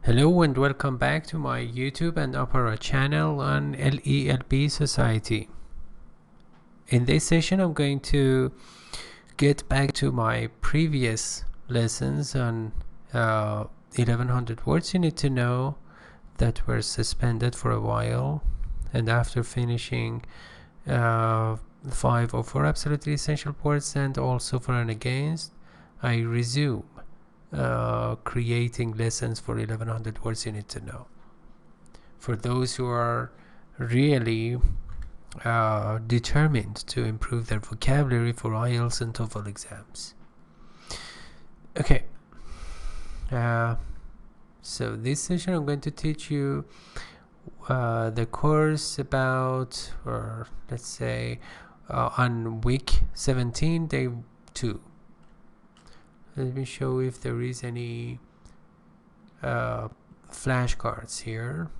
Hello and welcome back to my YouTube and Opera channel on LELB Society. In this session I'm going to get back to my previous lessons on 1100 words you need to know that were suspended for a while, and after finishing 5 or 4 absolutely essential words and also for and against, I resume creating lessons for 1100 words you need to know. For those who are really determined to improve their vocabulary for IELTS and TOEFL exams. Okay, so this session I'm going to teach you the course about, or let's say on week 17, day 2. Let me show if there is any flashcards here.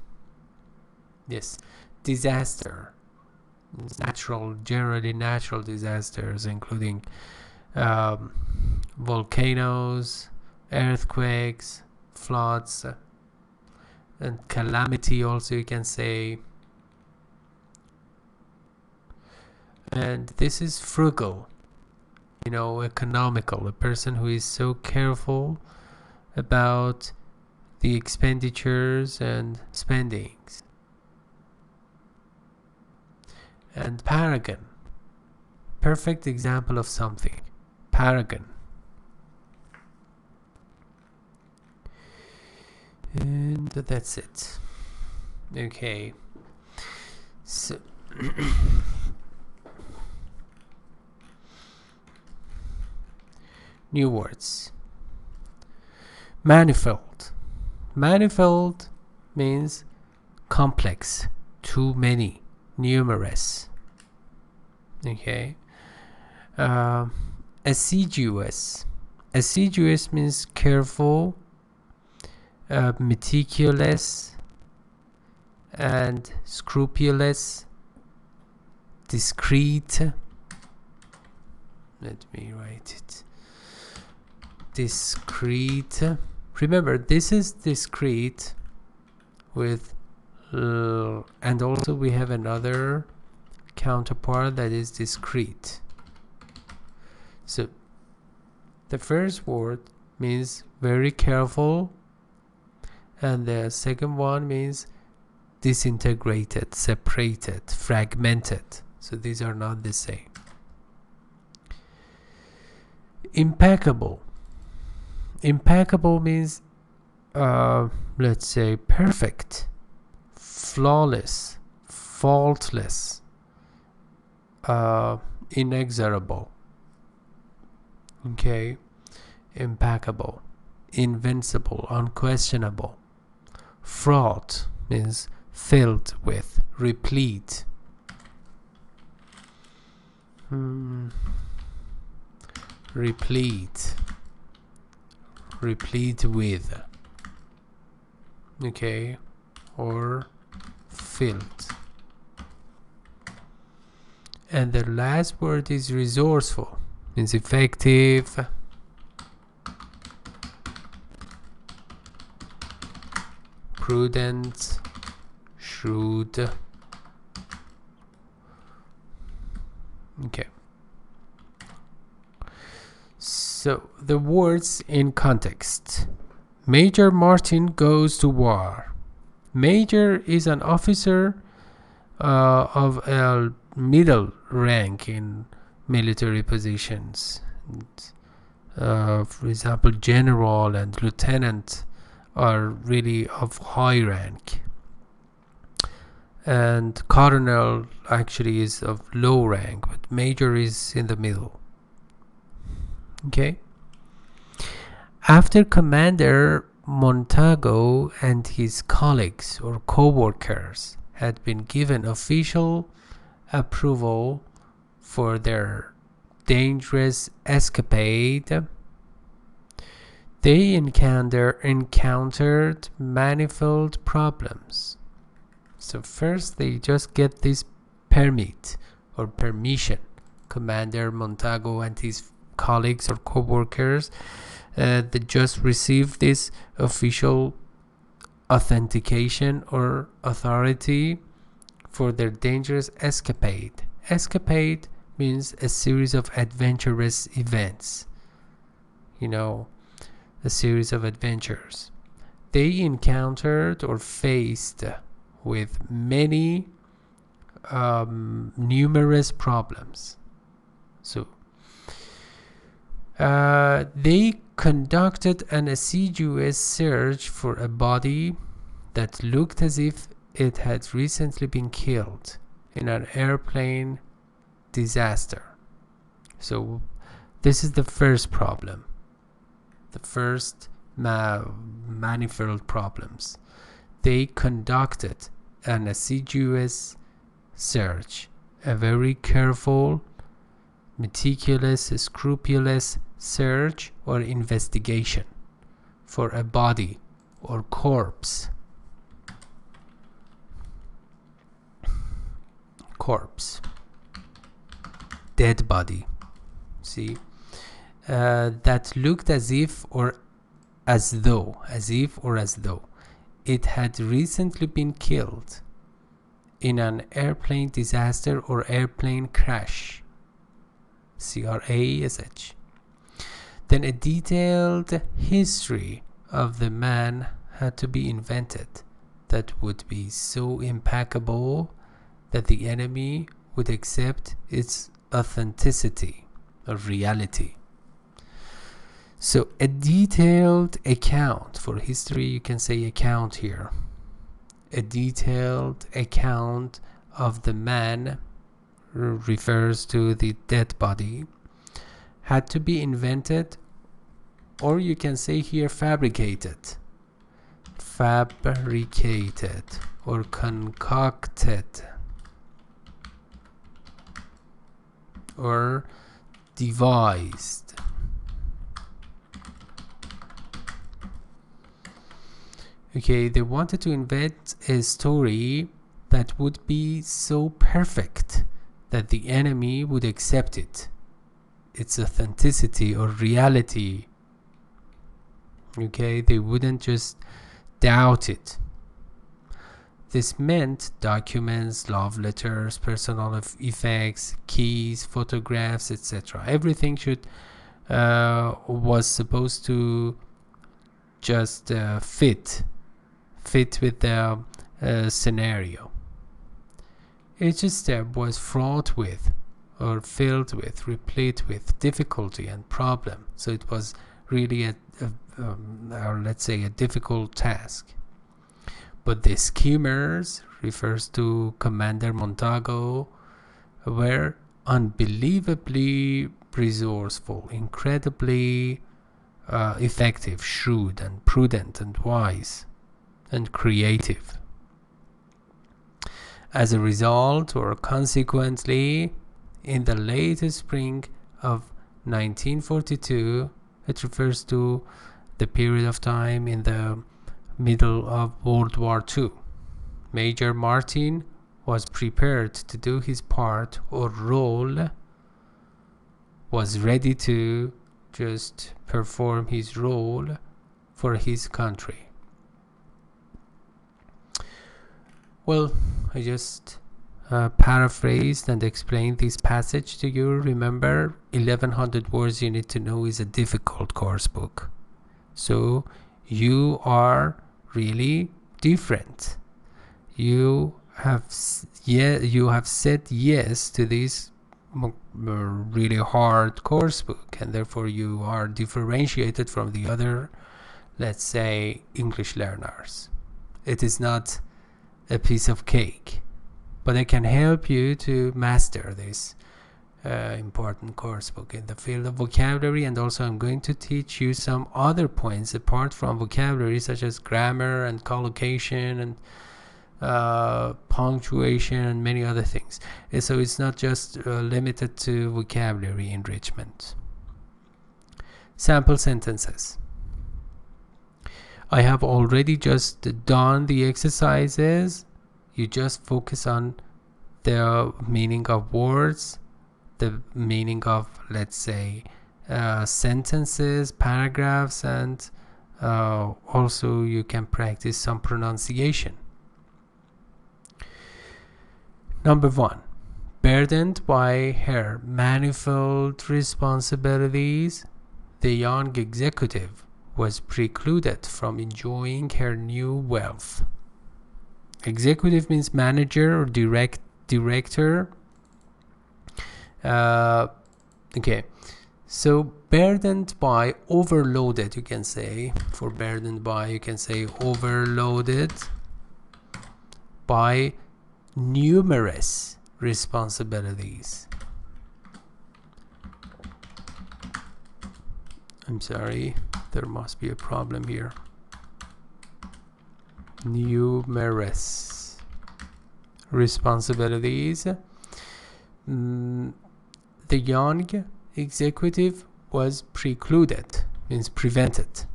Yes, disaster. Generally natural disasters, including volcanoes, earthquakes, floods, and calamity also you can say. And this is frugal, economical, a person who is so careful about the expenditures and spendings. And paragon, perfect example of something. Paragon. And that's it. Okay, so new words. Manifold. Manifold means complex, too many, numerous. Okay. Assiduous. Assiduous means careful, meticulous, and scrupulous, discreet. Let me write it. Discreet. Remember, this is discreet with and also we have another counterpart that is discreet. So the first word means very careful, and the second one means disintegrated, separated, fragmented. So these are not the same. Impeccable. Impeccable means let's say perfect, flawless, faultless, inexorable. Okay, impeccable, invincible, unquestionable. Fraught means filled with, replete. Replete, replete with. Okay, or filled. And the last word is resourceful, means effective, prudent, shrewd. Okay, so the words in context. Major Martin goes to war. Major is an officer of a middle rank in military positions. For example, general and lieutenant are really of high rank, and colonel actually is of low rank, but major is in the middle. Okay. After Commander Montago and his colleagues or co-workers had been given official approval for their dangerous escapade, they encountered manifold problems. So first they just get this permit or permission. Commander Montago and his colleagues or co-workers they just received this official authentication or authority for their dangerous escapade. Escapade means a series of adventurous events, a series of adventures. They encountered or faced with many numerous problems. So they conducted an assiduous search for a body that looked as if it had recently been killed in an airplane disaster. So this is the first problem, the first manifold problems. They conducted an assiduous search, a very careful, meticulous, scrupulous search or investigation for a body or corpse. Dead body. See, that looked as if or as though it had recently been killed in an airplane disaster or airplane crash. CRASH. Then a detailed history of the man had to be invented that would be so impeccable that the enemy would accept its authenticity or reality. So a detailed account, for history you can say account here, a detailed account of the man refers to the dead body, had to be invented, or you can say here fabricated or concocted or devised. Okay, they wanted to invent a story that would be so perfect that the enemy would accept it, its authenticity or reality. Okay, they wouldn't just doubt it. This meant documents, love letters, personal effects, keys, photographs, etc. Everything was supposed to just fit with the scenario. Each step was fraught with, or filled with, replete with difficulty and problem. So it was really or let's say a difficult task. But the schemers, refers to Commander Montago, were unbelievably resourceful, incredibly effective, shrewd and prudent and wise and creative. As a result, or consequently, in the late spring of 1942, it refers to the period of time in the middle of World War II, Major Martin was prepared to do his part or role, was ready to just perform his role for his country. Well, I just paraphrased and explained this passage to you. Remember, 1100 words you need to know is a difficult course book. So you are really different. You have said yes to this really hard course book, and therefore you are differentiated from the other, let's say, English learners. It is not a piece of cake, but I can help you to master this important course book in the field of vocabulary, and also I'm going to teach you some other points apart from vocabulary, such as grammar and collocation and punctuation and many other things. And so it's not just limited to vocabulary enrichment. Sample sentences. I have already just done the exercises. You just focus on the meaning of words, the meaning of, let's say, sentences, paragraphs, and Also you can practice some pronunciation. Number 1. Burdened by her manifold responsibilities, the young executive was precluded from enjoying her new wealth. Executive means manager or director. Okay, so burdened by, overloaded, you can say. For burdened by, you can say overloaded by numerous responsibilities. I'm sorry, there must be a problem here. Numerous responsibilities. The young executive was precluded, means prevented,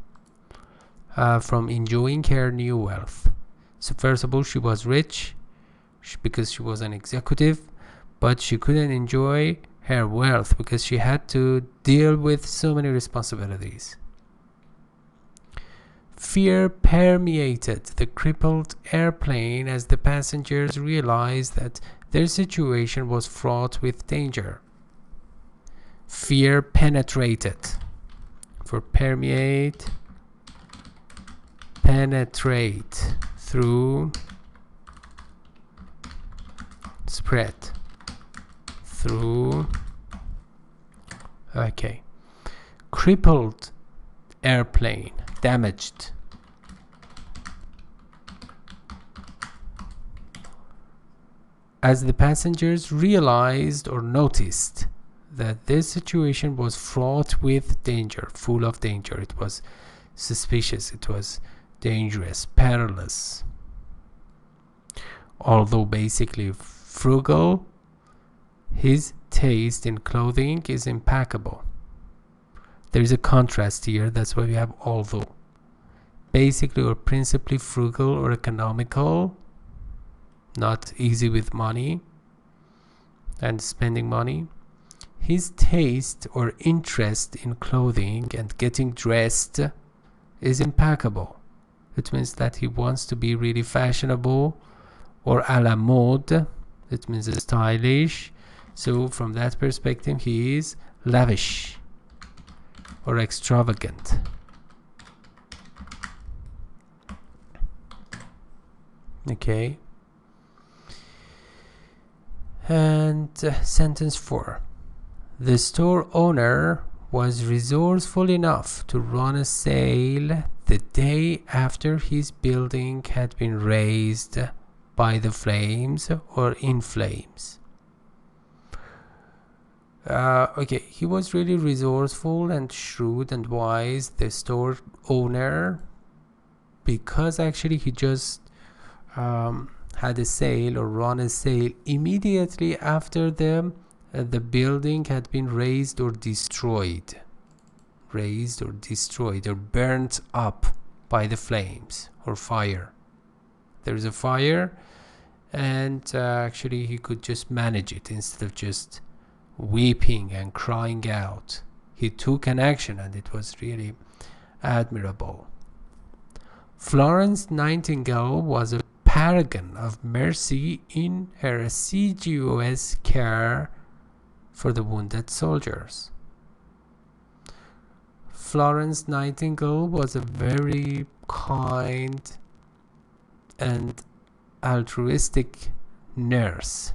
from enjoying her new wealth. So first of all, she was rich because she was an executive, but she couldn't enjoy her wealth because she had to deal with so many responsibilities. Fear permeated the crippled airplane as the passengers realized that their situation was fraught with danger. Fear penetrated. For permeate, penetrate, through, spread, through. Okay. Crippled airplane, damaged. As the passengers realized or noticed that this situation was fraught with danger, full of danger. It was suspicious, it was dangerous, perilous. Although basically frugal, his taste in clothing is impeccable. There is a contrast here, that's why we have although. Basically or principally frugal or economical, not easy with money and spending money. His taste or interest in clothing and getting dressed is impeccable. It means that he wants to be really fashionable or à la mode. It means stylish. So from that perspective, he is lavish or extravagant. Okay. And sentence 4. The store owner was resourceful enough to run a sale the day after his building had been razed by the flames or in flames. Okay, he was really resourceful and shrewd and wise, the store owner, because actually he just had a sale or run a sale immediately after the building had been razed or destroyed, or burnt up by the flames or fire. There's a fire, and actually he could just manage it instead of just weeping and crying out. He took an action, and it was really admirable. Florence Nightingale was a paragon of mercy in her assiduous care for the wounded soldiers. Florence Nightingale was a very kind and altruistic nurse.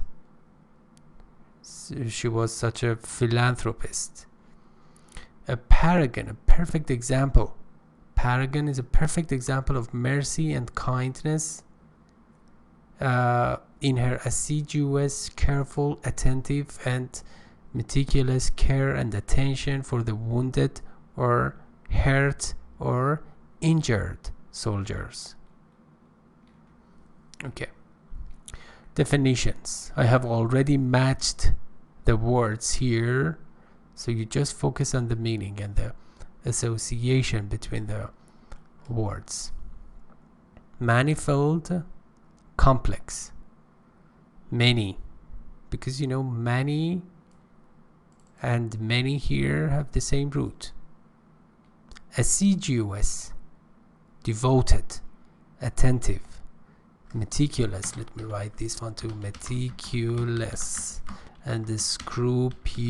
She was such a philanthropist. A paragon, a perfect example. Paragon is a perfect example of mercy and kindness in her assiduous, careful, attentive, and meticulous care and attention for the wounded or hurt or injured soldiers. Okay. Definitions. I have already matched the words here, so you just focus on the meaning and the association between the words. Manifold, complex. Many, because many and many here have the same root. Assiduous, devoted, attentive, meticulous. Let me write this one too. Meticulous and scrupulous.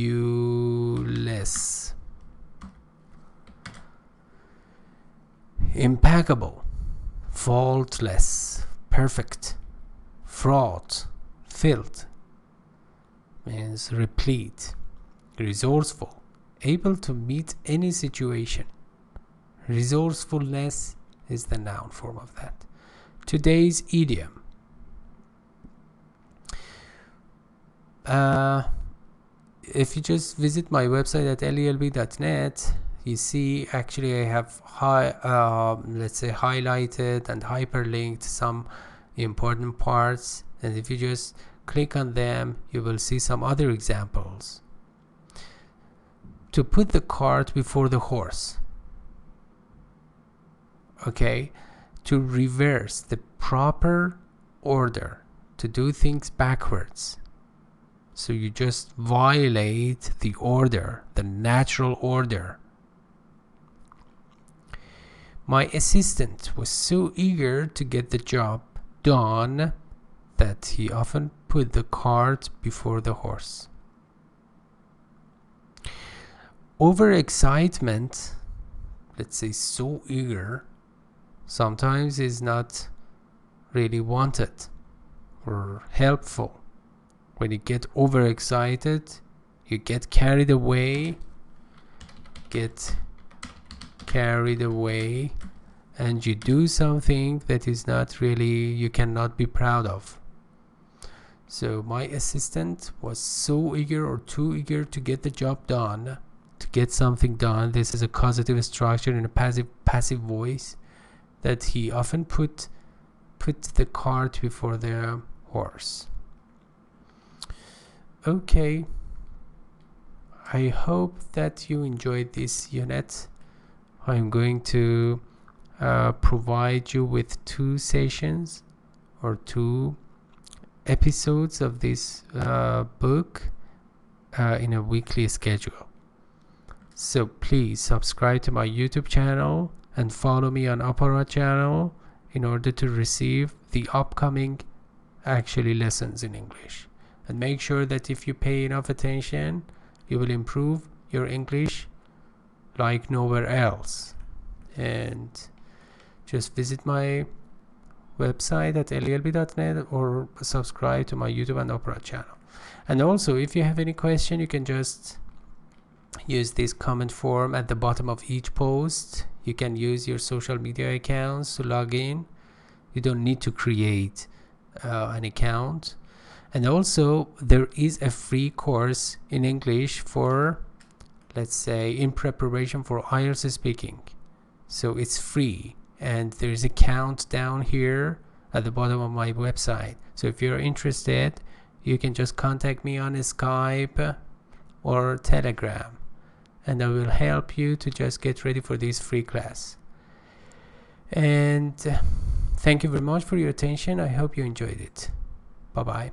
Impeccable, faultless, perfect, fraught, filled means replete, resourceful, able to meet any situation. Resourcefulness is the noun form of that. Today's idiom. If you just visit my website at lelb.net, you see actually I have let's say highlighted and hyperlinked some important parts, and if you just click on them you will see some other examples. To put the cart before the horse. Okay, to reverse the proper order, to do things backwards. So you just violate the order, the natural order. My assistant was so eager to get the job done that he often put the cart before the horse. Overexcitement, let's say so eager, sometimes is not really wanted or helpful. When you get overexcited, you get carried away, and you do something that is not really, you cannot be proud of. So my assistant was so eager or too eager to get the job done, to get something done. This is a causative structure in a passive voice, that he often put the cart before the horse. Okay, I hope that you enjoyed this unit. I'm going to provide you with 2 sessions or 2 episodes of this book in a weekly schedule. So please subscribe to my YouTube channel and follow me on Opera channel in order to receive the upcoming lessons in English. And make sure that if you pay enough attention, you will improve your English like nowhere else. And just visit my website at lelb.net or subscribe to my YouTube and Opera channel. And also, if you have any question, you can just use this comment form at the bottom of each post. You can use your social media accounts to log in. You don't need to create an account. And also, there is a free course in English for, let's say, in preparation for IELTS speaking. So it's free, and there is a countdown here at the bottom of my website. So if you're interested, you can just contact me on Skype or Telegram, and I will help you to just get ready for this free class. And thank you very much for your attention. I hope you enjoyed it. Bye bye.